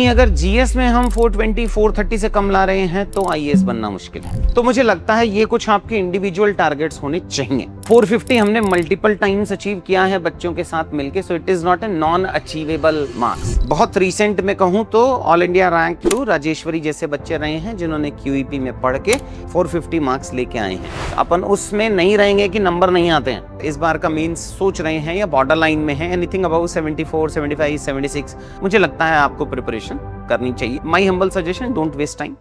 अगर जीएस में हम 420 430 से कम ला रहे हैं तो आईएएस बनना मुश्किल है। तो मुझे लगता है ये कुछ आपके इंडिविजुअल टारगेट्स होने चाहिए। 450 हमने मल्टीपल टाइम्स अचीव किया है बच्चों के साथ मिलके, so it is not a non achievable marks. बहुत रिसेंट में कहूं तो ऑल इंडिया रैंक 2 राजेश्वरी जैसे बच्चे रहे हैं जिन्होंने क्यूईपी में पढ़ के 450 मार्क्स लेके आए हैं। अपन उसमें नहीं रहेंगे कि नंबर नहीं आते हैं। इस बार का मेंस सोच रहे हैं या बॉर्डर लाइन में है, एनीथिंग अबाउट 74 75 76, मुझे लगता है आपको प्रिपरेशन करनी चाहिए। My humble suggestion, don't waste time.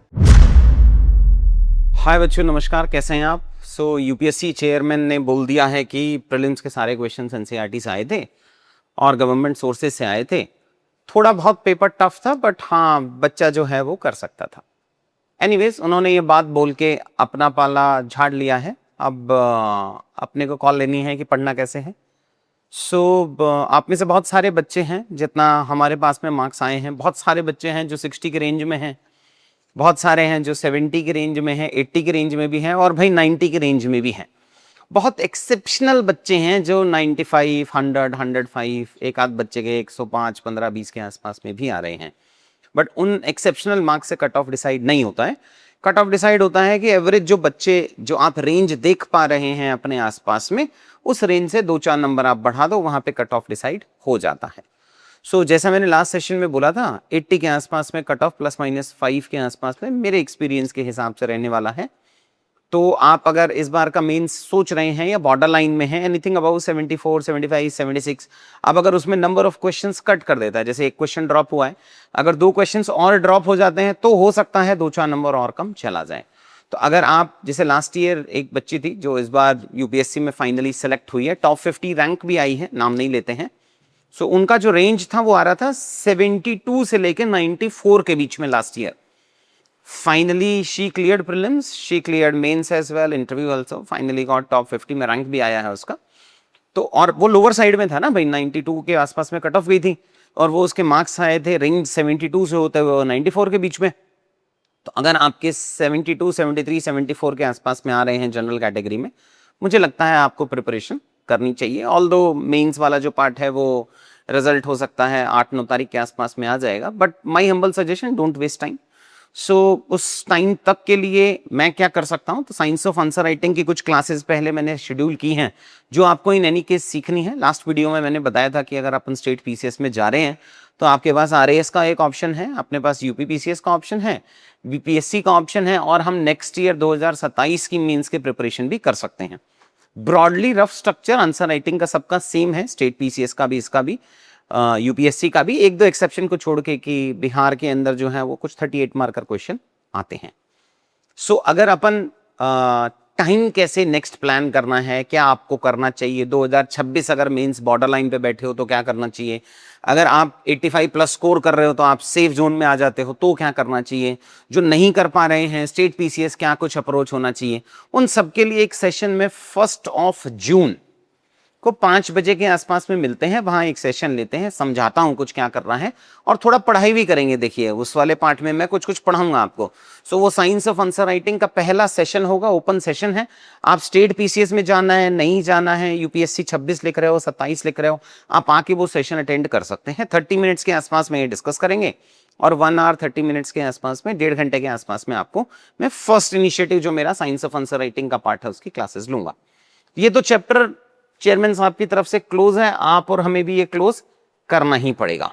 Hi बच्चों, नमस्कार, कैसे हैं आप? सो यूपीएससी चेयरमैन ने बोल दिया है कि प्रीलिम्स के सारे क्वेश्चंस एनसीईआरटी से आए थे और गवर्नमेंट सोर्सेज से आए थे। थोड़ा बहुत पेपर टफ था, बट हाँ, बच्चा जो है वो कर सकता था। एनीवेज, उन्होंने ये बात बोल के अपना पाला झाड़ लिया है। अब अपने को कॉल लेनी है कि पढ़ना कैसे है। आप में से बहुत सारे बच्चे हैं, जितना हमारे पास में मार्क्स आए हैं, बहुत सारे बच्चे हैं जो 60 के रेंज में हैं, बहुत सारे हैं जो 70 के रेंज में हैं, 80 के रेंज में भी हैं और भाई 90 के रेंज में भी हैं। बहुत एक्सेप्शनल बच्चे हैं जो 95 100 105, एक आध बच्चे के 105 15 20 के आसपास में भी आ रहे हैं। बट उन एक्सेप्शनल मार्क्स से कट ऑफ डिसाइड नहीं होता है। कट ऑफ डिसाइड होता है कि एवरेज जो बच्चे जो आप रेंज देख पा रहे हैं अपने आसपास में, उस रेंज से 2-4 नंबर आप बढ़ा दो, वहां पे कट ऑफ डिसाइड हो जाता है। जैसा मैंने लास्ट सेशन में बोला था, 80 के आसपास में कट ऑफ ±5 के आसपास में मेरे एक्सपीरियंस के हिसाब से रहने वाला है। तो आप अगर इस बार का मेंस सोच रहे हैं या बॉर्डर लाइन में है, एनीथिंग अबाउट 74 75 76, अब अगर उसमें नंबर ऑफ क्वेश्चंस कट कर देता है, जैसे एक क्वेश्चन ड्रॉप हुआ है, अगर 2 क्वेश्चंस और ड्रॉप हो जाते हैं तो हो सकता है 2-4 नंबर और कम चला जाए। तो अगर आप, जैसे लास्ट ईयर एक बच्ची थी जो इस बार यूपीएससी में फाइनली सेलेक्ट हुई है, टॉप 50 रैंक भी आई है, नाम नहीं लेते हैं। उनका जो रेंज था वो आ रहा था 72 से लेके 94 के बीच में last year. Finally she cleared prelims, she cleared mains as well, interview also, finally got top 50 में, रैंक भी आया है उसका। तो और वो लोअर साइड में था ना भाई, 92 के आसपास में कट ऑफ गई थी और वो उसके मार्क्स आए थे रेंज 72 से होते हुए 94 के बीच में। तो अगर आपके 72 73 74 के आसपास में आ रहे हैं जनरल कैटेगरी में, मुझे लगता है आपको प्रिपरेशन करनी चाहिए। ऑल्दो मेंस वाला जो पार्ट है वो रिजल्ट हो सकता है 8-9 तारीख के आसपास में आ जाएगा, but my humble suggestion, don't waste time. उस टाइम तक के लिए मैं क्या कर सकता हूं, तो साइंस ऑफ आंसर राइटिंग की कुछ क्लासेस पहले मैंने शेड्यूल की हैं जो आपको इन एनी केस सीखनी है। लास्ट वीडियो में मैंने बताया था कि अगर अपन स्टेट पीसीएस में जा रहे हैं तो आपके पास आरएएस का एक ऑप्शन है, अपने पास यूपी पीसीएस का ऑप्शन है, बीपीएससी का ऑप्शन है, और हम नेक्स्ट ईयर 2027 की मींस की प्रिपरेशन भी कर सकते हैं। Broadly rough structure answer writing का सबका सेम है, स्टेट पीसीएस का भी, इसका भी, यूपीएससी का भी, 1-2 एक्सेप्शन को छोड़ के कि बिहार के अंदर जो है वो कुछ 38 मार्कर क्वेश्चन आते हैं। अगर अपन टाइम कैसे नेक्स्ट प्लान करना है, क्या आपको करना चाहिए, 2026 अगर मेंस बॉर्डर लाइन पे बैठे हो तो क्या करना चाहिए, अगर आप 85 प्लस स्कोर कर रहे हो तो आप सेफ जोन में आ जाते हो तो क्या करना चाहिए, जो नहीं कर पा रहे हैं स्टेट पीसीएस, क्या कुछ अप्रोच होना चाहिए, उन सब के लिए एक सेशन में 1 जून को 5 बजे के आसपास में मिलते हैं, वहां एक सेशन लेते हैं, समझाता हूं कुछ क्या करना है और थोड़ा पढ़ाई भी करेंगे। देखिए उस वाले पार्ट में मैं कुछ पढ़ाऊंगा आपको। वो साइंस ऑफ आंसर राइटिंग का पहला सेशन होगा, ओपन सेशन है। आप स्टेट पीसीएस में जाना है, नहीं जाना है, यूपीएससी 26 लिख रहे हो, 27 लिख रहे हो, आप आके वो सेशन अटेंड कर सकते हैं। 30 मिनट्स के आसपास में ये डिस्कस करेंगे और 1 आवर 30 मिनट्स के आसपास में, 1.5 घंटे के आसपास में आपको मैं फर्स्ट इनिशिएटिव जो मेरा साइंस ऑफ आंसर राइटिंग का पार्ट है उसकी क्लासेस लूंगा। ये तो चैप्टर चेयरमैन साहब की तरफ से क्लोज है, आप और हमें भी ये क्लोज करना ही पड़ेगा।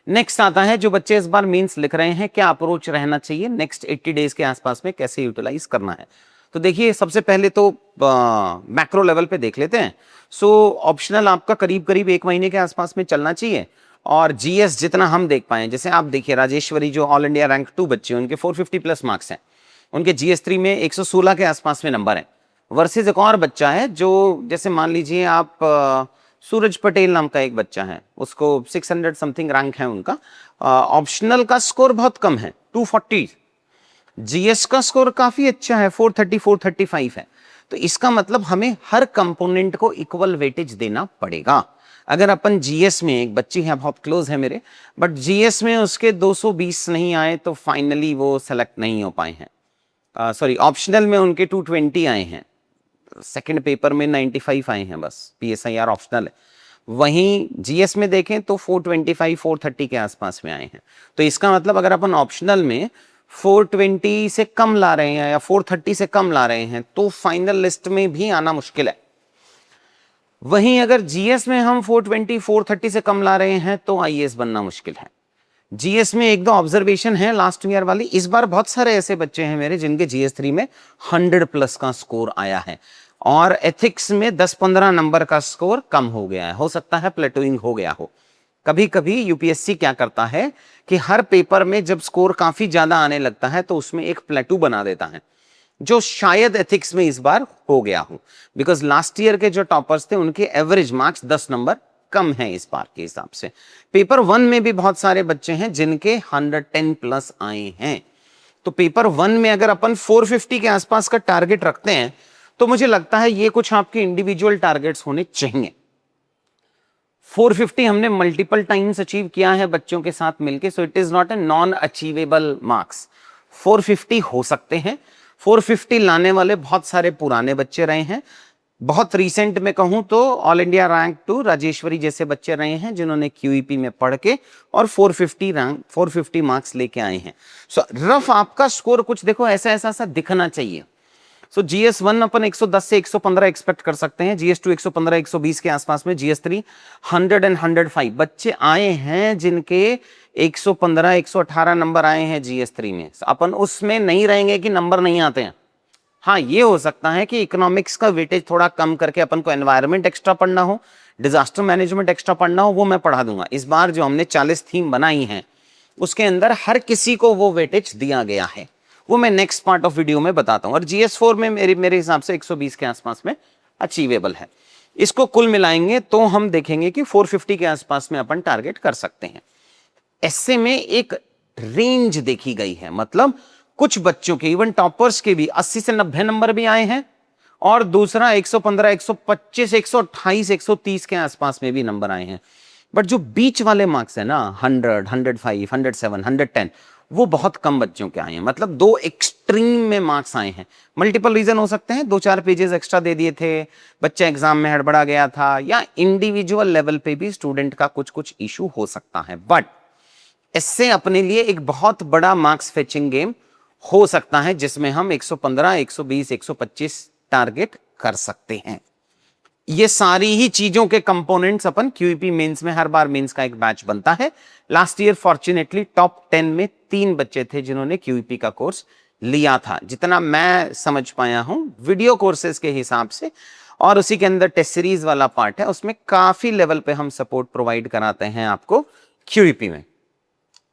नेक्स्ट आता है, जो बच्चे इस बार मींस लिख रहे हैं, क्या अप्रोच रहना चाहिए नेक्स्ट 80 डेज के आसपास में, कैसे यूटिलाइज करना है। तो देखिए, सबसे पहले तो मैक्रो लेवल पे देख लेते हैं। ऑप्शनल आपका करीब करीब 1 महीने के आसपास में चलना चाहिए, और जीएस जितना हम देख पाए, जैसे आप देखिए राजेश्वरी जो ऑल इंडिया रैंक 2 बच्चे, उनके 450 प्लस मार्क्स हैं, उनके जीएस 3 में 116 के आसपास में नंबर है। वर्सेस एक और बच्चा है जो, जैसे मान लीजिए आप सूरज पटेल नाम का एक बच्चा है, उसको 600 समथिंग रैंक है उनका। ऑप्शनल का स्कोर बहुत कम है, 240। जीएस का स्कोर काफी अच्छा है, 430 435 है। तो इसका मतलब हमें हर कंपोनेंट को इक्वल वेटेज देना पड़ेगा। अगर अपन जीएस में, एक बच्ची है बहुत क्लोज है मेरे, बट जीएस में उसके 220 नहीं आए तो फाइनली वो सेलेक्ट नहीं हो पाए हैं। सॉरी, ऑप्शनल में उनके 220 आए हैं, सेकंड पेपर में 95 आए हैं बस, पीएसआईआर ऑप्शनल है। वहीं जीएस में देखें तो 425 430 के आसपास में आए हैं। तो इसका मतलब अगर अपन ऑप्शनल में 420 से कम ला रहे हैं या 430 से कम ला रहे हैं तो फाइनल लिस्ट में भी आना मुश्किल है। वहीं अगर जीएस में हम 420 430 से कम ला रहे हैं तो आईएएस बनना मुश्किल है। जीएस में एक दो ऑब्जर्वेशन है लास्ट ईयर वाली, इस बार बहुत सारे ऐसे बच्चे हैं मेरे जिनके जीएस 3 में 100 प्लस का स्कोर आया है और एथिक्स में 10-15 नंबर का स्कोर कम हो गया है। हो सकता है प्लेटोइंग हो गया हो। कभी कभी यूपीएससी क्या करता है कि हर पेपर में जब स्कोर काफी ज्यादा आने लगता है तो उसमें एक प्लेटू बना देता है, जो शायद एथिक्स में इस बार हो गया हो, बिकॉज लास्ट ईयर के जो टॉपर्स थे उनके एवरेज मार्क्स 10 नंबर कम है इस बार के हिसाब से। पेपर 1 में भी बहुत सारे बच्चे हैं जिनके 110 प्लस आए हैं। तो पेपर 1 में अगर अपन 450 के आसपास का टारगेट रखते हैं तो मुझे लगता है ये कुछ आपके इंडिविजुअल टारगेट्स होने चाहिए। 450 हमने मल्टीपल टाइम्स अचीव किया है बच्चों के साथ मिलके, so it is not a non achievable marks. 450 हो सकते हैं। 450 लाने वाले बहुत सारे पुराने बच्चे रहे हैं। बहुत रीसेंट में कहूं तो ऑल इंडिया रैंक 2 राजेश्वरी जैसे बच्चे रहे हैं जिन्होंने क्यूईपी में पढ़ के और 450 मार्क्स लेके आए हैं। सो रफ आपका स्कोर कुछ देखो ऐसा ऐसा सा दिखना चाहिए। सो GS1 अपन 110 से 115 एक्सपेक्ट कर सकते हैं, GS2 115 120 के आसपास में, GS3 100 एंड 105 बच्चे आए हैं जिनके 115 118 नंबर आए हैं GS3 में। अपन उसमें नहीं रहेंगे कि नंबर नहीं आते हैं। हाँ, ये हो सकता है कि इकोनॉमिक्स का वेटेज थोड़ा कम करके अपन को एनवायरनमेंट एक्स्ट्रा पढ़ना हो, डिजास्टर मैनेजमेंट एक्स्ट्रा पढ़ना हो, वो मैं पढ़ा दूंगा। इस बार जो हमने 40 थीम बनाई है उसके अंदर हर किसी को वो वेटेज दिया गया है, वो मैं नेक्स्ट पार्ट ऑफ वीडियो में बताता हूं। और GS4 में मेरे हिसाब से 120 के आसपास में अचीवेबल है। इसको कुल मिलाएंगे तो हम देखेंगे कि 450 के आसपास में अपन टारगेट कर सकते हैं। ऐसे में एक रेंज देखी गई है, मतलब कुछ बच्चों के इवन टॉपर्स के भी 80 से 90 नंबर भी आए हैं और दूसरा 115 125 128 130 के आसपास में भी नंबर आए हैं। बट जो बीच वाले मार्क्स है ना 100 105 107 110 वो बहुत कम बच्चों के आए हैं। मतलब दो एक्सट्रीम में मार्क्स आए हैं। मल्टीपल रीजन हो सकते हैं, 2-4 पेजेस एक्स्ट्रा दे दिए थे, बच्चा एग्जाम में हड़बड़ा गया था, या इंडिविजुअल लेवल पे भी स्टूडेंट का कुछ कुछ इशू हो सकता है। बट इससे अपने लिए एक बहुत बड़ा मार्क्स फेचिंग गेम हो सकता है जिसमें हम 115 120 125 टारगेट कर सकते हैं। ये सारी ही चीजों के कंपोनेंट्स अपन क्यूईपी मेंस में, हर बार मेंस का एक बैच बनता है। लास्ट ईयर फॉर्चुनेटली टॉप 10 में 3 बच्चे थे जिन्होंने क्यूईपी का कोर्स लिया था, जितना मैं समझ पाया हूं वीडियो कोर्सेज के हिसाब से। और उसी के अंदर टेस्ट सीरीज वाला पार्ट है, उसमें काफी लेवल पे हम सपोर्ट प्रोवाइड कराते हैं आपको क्यूईपी में।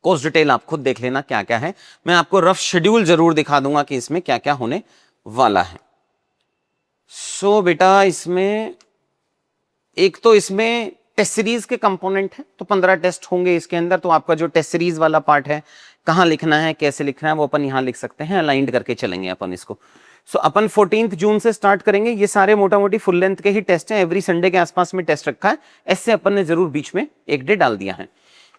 कोर्स डिटेल आप खुद देख लेना क्या क्या है। मैं आपको रफ शेड्यूल जरूर दिखा दूंगा कि इसमें क्या क्या होने वाला है। सो बेटा इसमें एक तो इसमें टेस्ट सीरीज के कंपोनेंट है, तो 15 टेस्ट होंगे इसके अंदर। तो आपका जो टेस्ट सीरीज वाला पार्ट है, कहाँ लिखना है कैसे लिखना है वो अपन यहाँ लिख सकते हैं, अलाइंड करके चलेंगे अपन इसको। सो अपन 14 जून से स्टार्ट करेंगे। ये सारे मोटा मोटी फुल लेंथ के ही टेस्ट हैं, एवरी संडे के आसपास में टेस्ट रखा है। ऐसे अपन ने जरूर बीच में एक डे डाल दिया है।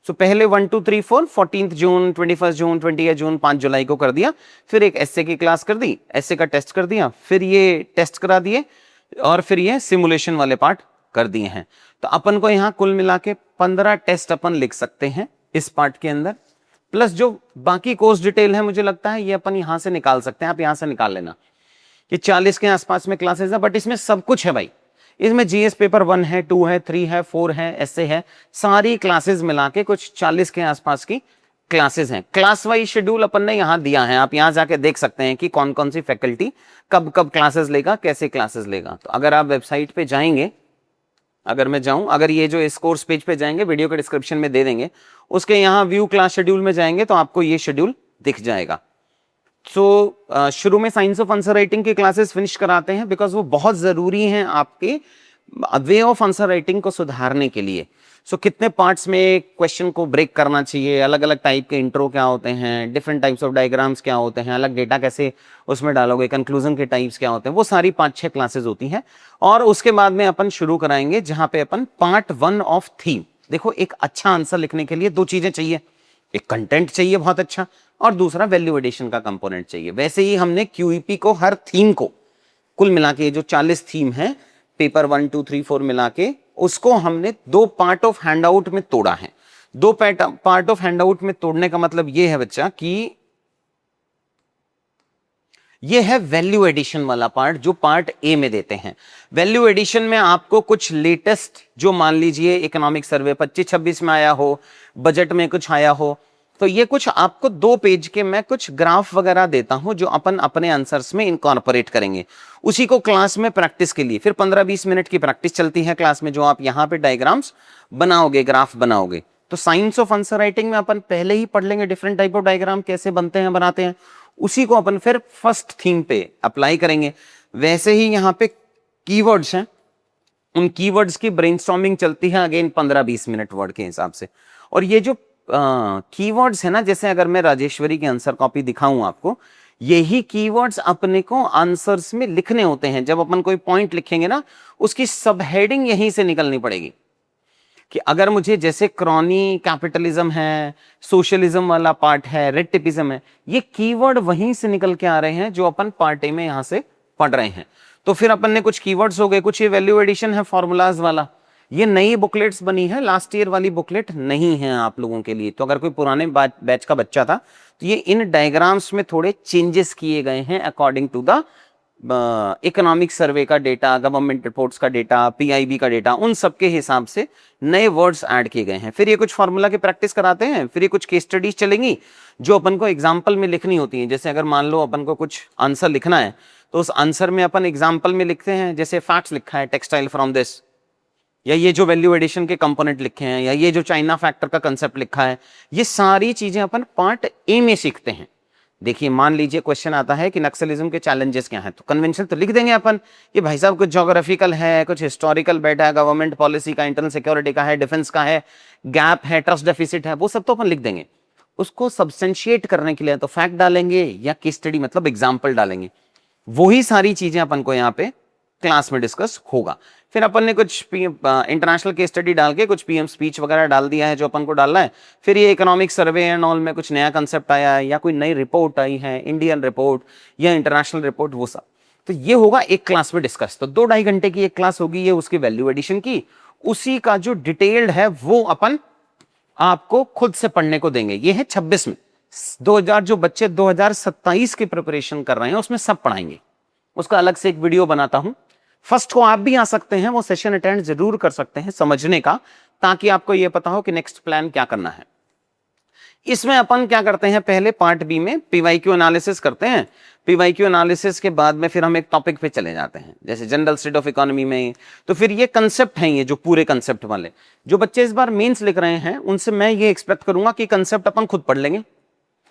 सो पहले 1 2 3 4 14 जून 21 जून 28 जून 5 जुलाई को कर दिया। फिर एक एसए की क्लास कर दी, एसए का टेस्ट कर दिया, फिर ये टेस्ट करा दिए और फिर ये सिमुलेशन वाले पार्ट कर दिए हैं। तो अपन को यहाँ कुल मिला के 15 टेस्ट अपन लिख सकते हैं इस पार्ट के अंदर। प्लस जो बाकी कोर्स डिटेल है मुझे लगता है ये अपन यहाँ से निकाल सकते हैं, आप यहाँ से निकाल लेना कि 40 के आसपास में क्लासेस है। बट इसमें सब कुछ है भाई, इसमें जीएस पेपर 1 है 2 है 3 है 4 है, एसए है, सारी क्लासेस मिला के कुछ 40 के आसपास की क्लासेस हैं। क्लास वाइज शेड्यूल अपन ने यहाँ दिया है, आप यहाँ जाके देख सकते हैं कि कौन कौन सी फैकल्टी कब कब क्लासेस लेगा, कैसे क्लासेस लेगा। तो अगर आप वेबसाइट पे जाएंगे, अगर मैं जाऊं, अगर ये जो इस कोर्स पेज पे जाएंगे, वीडियो के डिस्क्रिप्शन में दे देंगे, उसके यहाँ व्यू क्लास शेड्यूल में जाएंगे तो आपको ये शेड्यूल दिख जाएगा। तो शुरू में साइंस ऑफ आंसर राइटिंग की क्लासेस फिनिश कराते हैं, बिकॉज वो बहुत जरूरी हैं आपके वे ऑफ आंसर राइटिंग को सुधारने के लिए। सो कितने पार्ट्स में क्वेश्चन को ब्रेक करना चाहिए, अलग अलग टाइप के इंट्रो क्या होते हैं, डिफरेंट टाइप्स ऑफ डायग्राम्स क्या होते हैं, अलग डेटा कैसे उसमें डालोगे, कंक्लूजन के टाइप्स क्या होते हैं, वो सारी 5-6 क्लासेस होती हैं। और उसके बाद में अपन शुरू कराएंगे जहां पे अपन पार्ट 1 ऑफ थीम। देखो, एक अच्छा आंसर लिखने के लिए 2 चीजें चाहिए, एक कंटेंट चाहिए बहुत अच्छा, और दूसरा वैल्यू एडिशन का कंपोनेंट चाहिए। वैसे ही हमने क्यूईपी को हर थीम को कुल मिला के, जो 40 थीम है, पेपर 1 2 3 4 मिला के उसको हमने दो पार्ट ऑफ हैंडआउट में तोड़ा है। दो पार्ट ऑफ हैंडआउट में तोड़ने का मतलब ये है बच्चा कि ये है वैल्यू एडिशन वाला पार्ट, जो पार्ट ए में देते हैं। वैल्यू एडिशन में आपको कुछ लेटेस्ट, जो मान लीजिए इकोनॉमिक सर्वे 25-26 में आया हो, बजट में कुछ आया हो, तो ये कुछ आपको 2 पेज के मैं कुछ ग्राफ वगैरह देता हूं जो अपन अपने आंसर्स में इनकॉर्पोरेट करेंगे। उसी को क्लास में प्रैक्टिस के लिए फिर 15-20 मिनट की प्रैक्टिस चलती है क्लास में, जो आप यहां पे डायग्राम्स बनाओगे, ग्राफ बनाओगे। तो साइंस ऑफ आंसर राइटिंग में अपन पहले ही पढ़ लेंगे डिफरेंट टाइप ऑफ डायग्राम कैसे बनते हैं, बनाते हैं, उसी को अपन फिर फर्स्ट थीम पे अप्लाई करेंगे। वैसे ही यहाँ पे कीवर्ड्स हैं, उन कीवर्ड्स की ब्रेनस्टॉर्मिंग चलती है अगेन 15-20 मिनट वर्ड के हिसाब से। और ये जो कीवर्ड्स है ना, जैसे अगर मैं राजेश्वरी की आंसर कॉपी दिखाऊं आपको, यही कीवर्ड्स अपने को आंसर्स में लिखने होते हैं। जब अपन कोई पॉइंट लिखेंगे ना, उसकी सब हेडिंग यहीं से निकलनी पड़ेगी कि अगर मुझे, जैसे क्रॉनी कैपिटलिज्म है, सोशलिज्म वाला पार्ट है, रेड टिपिज्म है, ये कीवर्ड वहीं से निकल के आ रहे हैं जो अपन पार्ट ए में यहां से पढ़ रहे हैं। तो फिर अपन ने कुछ कीवर्ड्स हो गए, कुछ ये वैल्यू एडिशन है फॉर्मूलाज वाला, ये नई बुकलेट्स बनी है, लास्ट ईयर वाली बुकलेट नहीं है आप लोगों के लिए। तो अगर कोई पुराने बैच का बच्चा था तो ये इन डायग्राम्स में थोड़े चेंजेस किए गए हैं according to the economic survey का डेटा, गवर्नमेंट रिपोर्ट्स का डेटा, पीआईबी का डेटा, उन सब के हिसाब से नए वर्ड्स ऐड किए गए हैं। फिर ये कुछ फार्मूला की प्रैक्टिस कराते हैं, फिर ये कुछ केस स्टडीज चलेंगी जो अपन को एग्जाम्पल में लिखनी होती है। जैसे अगर मान लो अपन को कुछ आंसर लिखना है तो उस आंसर में अपन एग्जाम्पल में लिखते हैं, जैसे फैक्ट्स लिखा है टेक्सटाइल फ्रॉम दिस, या ये जो वैल्यू एडिशन के कंपोनेंट लिखे हैं, या ये जो चाइना फैक्टर का कंसेप्ट लिखा है, ये सारी चीजें अपन पार्ट ए में सीखते हैं। देखिए मान लीजिए क्वेश्चन आता है कि नक्सलिज्म के चैलेंजेस क्या हैं, तो कन्वेंशन तो लिख देंगे अपन, ये भाई साहब कुछ ज्योग्राफिकल है, कुछ हिस्टोरिकल बैठा है, गवर्नमेंट पॉलिसी का, इंटरनल सिक्योरिटी का है, डिफेंस का है, गैप है, ट्रस्ट डेफिसिट है, वो सब तो अपन लिख देंगे। उसको सब्सटेंशिएट करने के लिए तो फैक्ट डालेंगे या केस स्टडी मतलब एग्जाम्पल डालेंगे। वही सारी चीजें अपन को यहाँ पे क्लास में डिस्कस होगा। फिर अपन ने कुछ इंटरनेशनल केस स्टडी डाल के कुछ पीएम स्पीच वगैरह डाल दिया है जो अपन को डालना है। फिर ये इकोनॉमिक सर्वे एंड ऑल में कुछ नया कंसेप्ट आया है या कोई नई रिपोर्ट आई है, इंडियन रिपोर्ट या इंटरनेशनल रिपोर्ट, वो सब तो ये होगा एक क्लास में डिस्कस। तो 2-2.5 घंटे की एक क्लास होगी ये उसकी वैल्यू एडिशन की। उसी का जो डिटेल्ड है वो अपन आपको खुद से पढ़ने को देंगे। ये है 26 में 2000 जो बच्चे 2027 की प्रिपरेशन कर रहे हैं उसमें सब पढ़ाएंगे। उसका अलग से एक वीडियो बनाता हूं। फर्स्ट को आप भी आ सकते हैं, वो सेशन अटेंड जरूर कर सकते हैं समझने का, ताकि आपको यह पता हो कि नेक्स्ट प्लान क्या करना है। इसमें अपन क्या करते हैं, पहले पार्ट बी में पीवाईक्यू एनालिसिस करते हैं। पीवाईक्यू एनालिसिस के बाद में फिर हम एक टॉपिक पे चले जाते हैं, जैसे जनरल स्टेट ऑफ इकोनॉमी में। तो फिर ये कंसेप्ट हैं, ये जो पूरे कंसेप्ट वाले जो बच्चे इस बार मेंस लिख रहे हैं, उनसे मैं ये एक्सपेक्ट करूंगा कि कंसेप्ट अपन खुद पढ़ लेंगे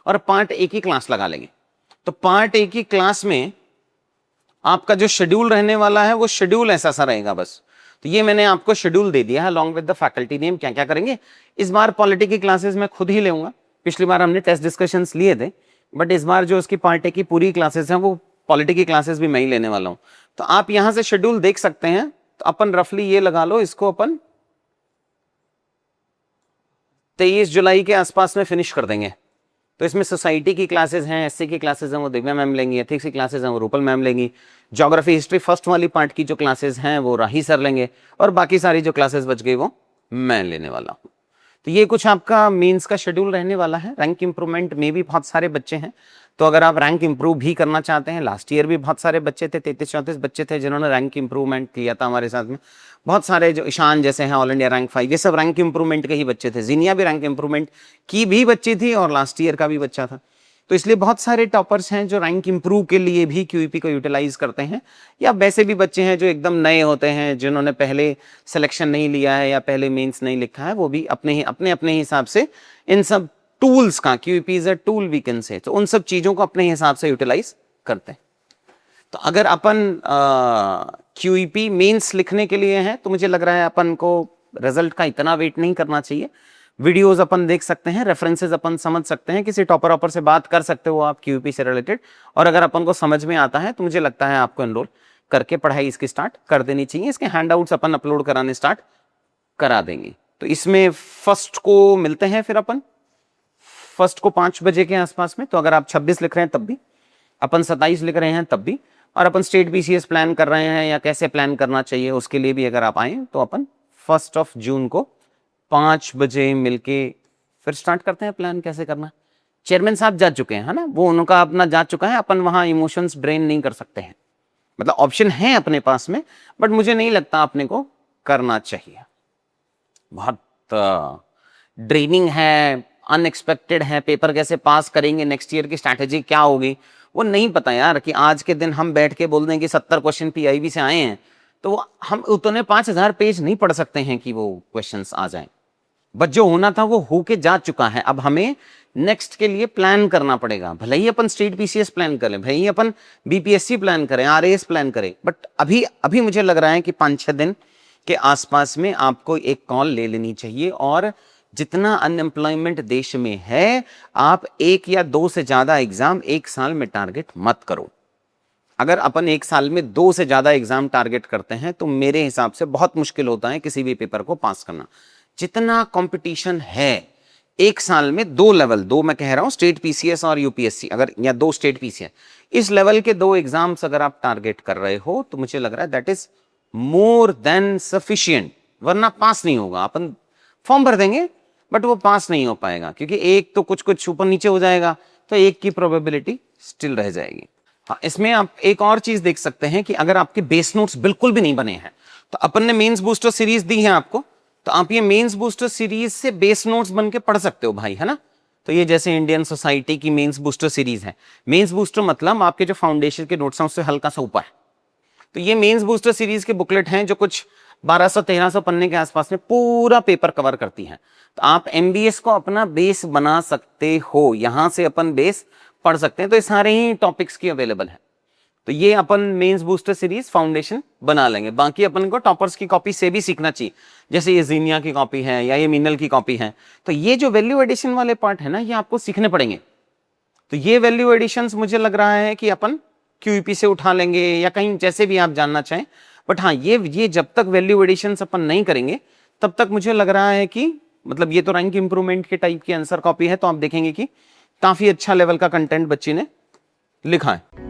और पार्ट ए की क्लास लगा लेंगे। तो पार्ट ए की क्लास में आपका जो शेड्यूल रहने वाला है वो शेड्यूल ऐसा सा रहेगा बस। तो ये मैंने आपको शेड्यूल दे दिया है along with the faculty name, क्या क्या करेंगे। इस बार पॉलिटी की क्लासेस मैं खुद ही लेऊंगा। पिछली बार हमने टेस्ट डिस्कशंस लिए थे, बट इस बार जो उसकी पार्ट ए की पूरी क्लासेस हैं वो पॉलिटी की क्लासेस भी मैं ही लेने वाला हूं। तो आप यहां से शेड्यूल देख सकते हैं। तो अपन रफली ये लगा लो, इसको अपन 23 जुलाई के आसपास में फिनिश कर देंगे। तो इसमें सोसाइटी की क्लासेस हैं, एससी की क्लासेस हैं वो दिव्या मैम लेंगी, एथिक्स की क्लासेस हैं वो रूपल मैम लेंगी, ज्योग्राफी हिस्ट्री फर्स्ट वाली पार्ट की जो क्लासेस हैं वो राही सर लेंगे, और बाकी सारी जो क्लासेस बच गई वो मैं लेने वाला हूँ। तो ये कुछ आपका मेंस का शेड्यूल रहने वाला है। रैंक इंप्रूवमेंट में भी बहुत सारे बच्चे हैं, तो अगर आप रैंक इंप्रूव भी करना चाहते हैं, लास्ट ईयर भी बहुत सारे बच्चे थे, 33-34 बच्चे थे जिन्होंने रैंक इंप्रूवमेंट किया था हमारे साथ में। बहुत सारे जो ईशान जैसे हैं ऑल इंडिया रैंक 5, ये सब रैंक इंप्रूवमेंट के ही बच्चे थे। जीनिया भी रैंक इंप्रूवमेंट की भी बच्ची थी और लास्ट ईयर का भी बच्चा था। तो इसलिए बहुत सारे टॉपर्स हैं जो रैंक इंप्रूव के लिए भी क्यूईपी को यूटिलाइज करते हैं, या वैसे भी बच्चे हैं जो एकदम नए होते हैं जिन्होंने पहले सिलेक्शन नहीं लिया है या पहले मेंस नहीं लिखा है, वो भी अपने अपने हिसाब से इन सब टूल्स का, QEP is a tool we can say, तो उन सब चीजों को अपने हिसाब से यूटिलाइज करते हैं। तो अगर अपन क्यूईपी मेंस लिखने के लिए हैं तो मुझे लग रहा है अपन को रिजल्ट का इतना वेट नहीं करना चाहिए। वीडियोस अपन देख सकते हैं, रेफरेंसेस अपन समझ सकते हैं, किसी टॉपर ऑपर से बात कर सकते हो आप क्यूईपी से रिलेटेड, और अगर अपन को समझ में आता है तो मुझे लगता है आपको एनरोल करके पढ़ाई इसकी स्टार्ट कर देनी चाहिए। इसके हैंडआउट्स अपन अपलोड कराने स्टार्ट करा देंगे। तो इसमें फर्स्ट को मिलते हैं, फिर अपन फर्स्ट को 5 बजे के आसपास में। तो अगर आप 26 लिख रहे हैं तब भी, अपन 27 लिख रहे हैं तब भी, और अपन स्टेट बीसीएस प्लान कर रहे हैं या कैसे प्लान करना चाहिए उसके लिए भी अगर आप आए तो अपन 1 जून को 5 बजे मिलके फिर स्टार्ट करते हैं प्लान कैसे करना। चेयरमैन साहब जा चुके हैं, है ना, वो उनका अपना जा चुका है, अपन वहां इमोशंस ड्रेन नहीं कर सकते हैं। मतलब ऑप्शन है अपने पास में, बट मुझे नहीं लगता अपने को करना चाहिए। बहुत ड्रेनिंग है, अनएक्सपेक्टेड है, पेपर कैसे पास करेंगे, नेक्स्ट ईयर की स्ट्रैटेजी क्या होगी वो नहीं पता यार। कि आज के दिन हम बैठ के बोल दें कि 70 क्वेश्चन पीआईबी से आए हैं, तो हम उतने 5000 पेज नहीं पढ़ सकते हैं कि वो क्वेश्चंस आ जाएं। बट जो होना था वो होके जा चुका है। अब हमें नेक्स्ट के लिए प्लान करना पड़ेगा। भले ही अपन स्टेट पीसीएस प्लान करें, भले ही अपन बीपीएससी प्लान करें, आरएएस प्लान करें, बट अभी मुझे लग रहा है कि 5-6 दिन के आसपास में आपको एक कॉल ले लेनी चाहिए। और जितना अनएम्प्लॉयमेंट देश में है, आप 1 या 2 से ज्यादा एग्जाम एक साल में टारगेट मत करो। अगर अपन एक साल में 2 से ज्यादा एग्जाम टारगेट करते हैं तो मेरे हिसाब से बहुत मुश्किल होता है किसी भी पेपर को पास करना। जितना कंपटीशन है एक साल में 2 लेवल, 2 मैं कह रहा हूं, स्टेट पीसीएस और यूपीएससी, अगर या 2 स्टेट पीसीएस, इस लेवल के 2 एग्जाम्स अगर आप टारगेट कर रहे हो तो मुझे लग रहा है that is more than sufficient. वरना पास नहीं होगा। अपन फॉर्म भर देंगे बट वो पास नहीं हो पाएगा, क्योंकि एक तो कुछ ऊपर नीचे हो जाएगा, तो एक की प्रोबेबिलिटी स्टिल रह जाएगी। हाँ, इसमें आप एक और चीज देख सकते हैं कि अगर आपके बेस नोट्स बिल्कुल भी नहीं बने हैं, तो अपन ने मेंस बूस्टर सीरीज दी है आपको, तो आप ये मेंस बूस्टर सीरीज से बेस नोट्स बन के पढ़ सकते हो भाई, है ना। तो ये जैसे इंडियन सोसाइटी की मेंस बूस्टर सीरीज है। मेंस बूस्टर मतलब आपके जो फाउंडेशन के नोट्स हैं उससे हल्का सा ऊपर है। तो ये मेंस बूस्टर सीरीज के बुकलेट हैं जो कुछ 1200-1300 पन्ने के आसपास में पूरा पेपर कवर करती हैं। तो आप एमबीएस को अपना बेस बना सकते हो, यहां से अपन बेस पढ़ सकते हैं। तो ये सारे ही टॉपिक्स की अवेलेबल है। तो ये अपन मेंस बूस्टर सीरीज फाउंडेशन बना लेंगे। बाकी अपन को टॉपर्स की कॉपी से भी सीखना चाहिए, जैसे ये जीनिया की कॉपी है या ये मीनल की कॉपी है। तो ये जो वैल्यू एडिशन वाले पार्ट है ना, ये आपको सीखने पड़ेंगे। तो ये वैल्यू एडिशंस मुझे लग रहा है कि अपन क्यूईपी से उठा लेंगे या कहीं, जैसे भी आप जानना चाहें। बट हाँ, ये जब तक वैल्यू एडिशंस अपन नहीं करेंगे तब तक मुझे लग रहा है कि, मतलब ये तो रैंक इंप्रूवमेंट के टाइप की आंसर कॉपी है, तो आप देखेंगे कि काफी अच्छा लेवल का कंटेंट बच्ची ने लिखा है।